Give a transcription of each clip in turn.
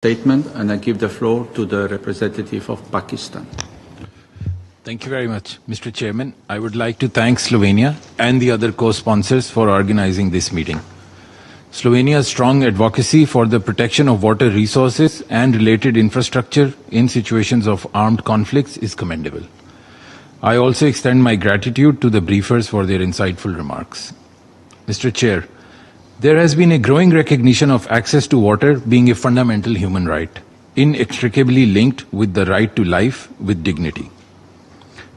Statement, and I give the floor to the representative of Pakistan. Thank you very much, Mr. Chairman. I would like to thank Slovenia and the other co-sponsors for organizing this meeting. Slovenia's strong advocacy for the protection of water resources and related infrastructure in situations of armed conflicts is commendable. I also extend my gratitude to the briefers for their insightful remarks. Mr. Chair, there has been a growing recognition of access to water being a fundamental human right, inextricably linked with the right to life with dignity.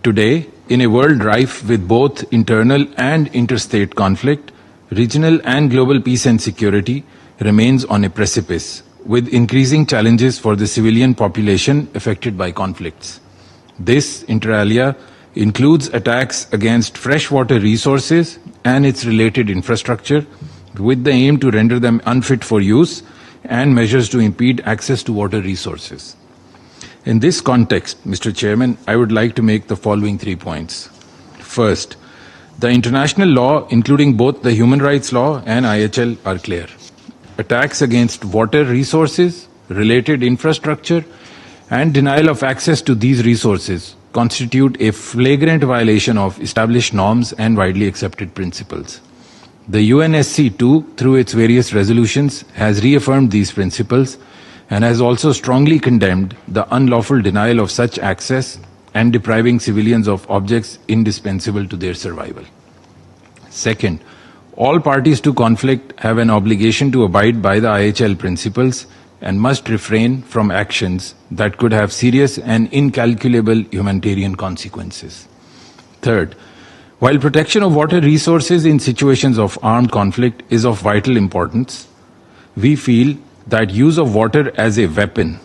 Today, in a world rife with both internal and interstate conflict, regional and global peace and security remains on a precipice, with increasing challenges for the civilian population affected by conflicts. This, inter alia, includes attacks against freshwater resources and its related infrastructure, with the aim to render them unfit for use and measures to impede access to water resources. In this context, Mr. Chairman, I would like to make the following 3 points. First, the international law, including both the human rights law and IHL, are clear. Attacks against water resources, related infrastructure, and denial of access to these resources constitute a flagrant violation of established norms and widely accepted principles. The UNSC too, through its various resolutions, has reaffirmed these principles and has also strongly condemned the unlawful denial of such access and depriving civilians of objects indispensable to their survival. Second, all parties to conflict have an obligation to abide by the IHL principles and must refrain from actions that could have serious and incalculable humanitarian consequences. Third, while protection of water resources in situations of armed conflict is of vital importance, we feel that use of water as a weapon,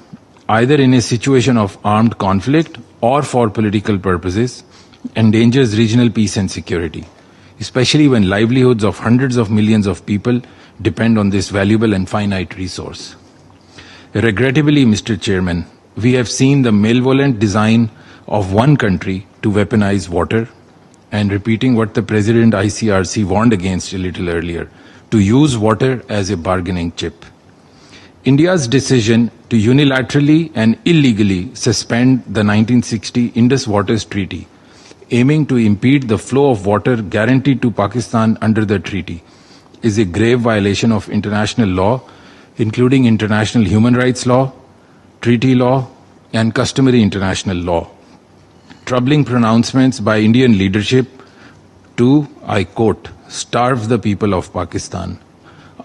either in a situation of armed conflict or for political purposes, endangers regional peace and security, especially when livelihoods of hundreds of millions of people depend on this valuable and finite resource. Regrettably, Mr. Chairman, we have seen the malevolent design of one country to weaponize water, and repeating what the President ICRC warned against a little earlier, to use water as a bargaining chip. India's decision to unilaterally and illegally suspend the 1960 Indus Waters Treaty, aiming to impede the flow of water guaranteed to Pakistan under the treaty, is a grave violation of international law, including international human rights law, treaty law, and customary international law. Troubling pronouncements by Indian leadership to, I quote, starve the people of Pakistan,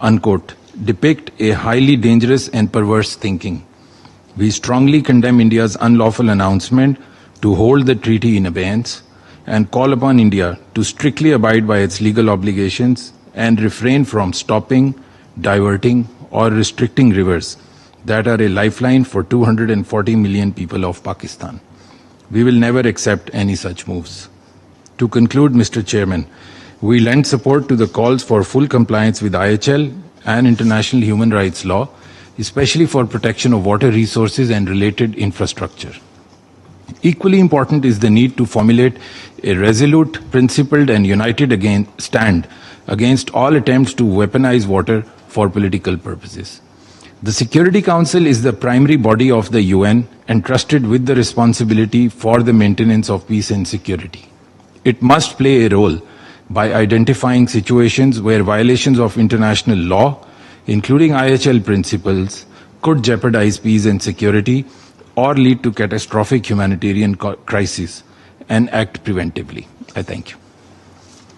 unquote, depict a highly dangerous and perverse thinking. We strongly condemn India's unlawful announcement to hold the treaty in abeyance and call upon India to strictly abide by its legal obligations and refrain from stopping, diverting, or restricting rivers that are a lifeline for 240 million people of Pakistan. We will never accept any such moves. To conclude, Mr. Chairman, we lend support to the calls for full compliance with IHL and international human rights law, especially for protection of water resources and related infrastructure. Equally important is the need to formulate a resolute, principled, and united stand against all attempts to weaponize water for political purposes. The Security Council is the primary body of the UN entrusted with the responsibility for the maintenance of peace and security. It must play a role by identifying situations where violations of international law, including IHL principles, could jeopardize peace and security or lead to catastrophic humanitarian crises, and act preventively. I thank you.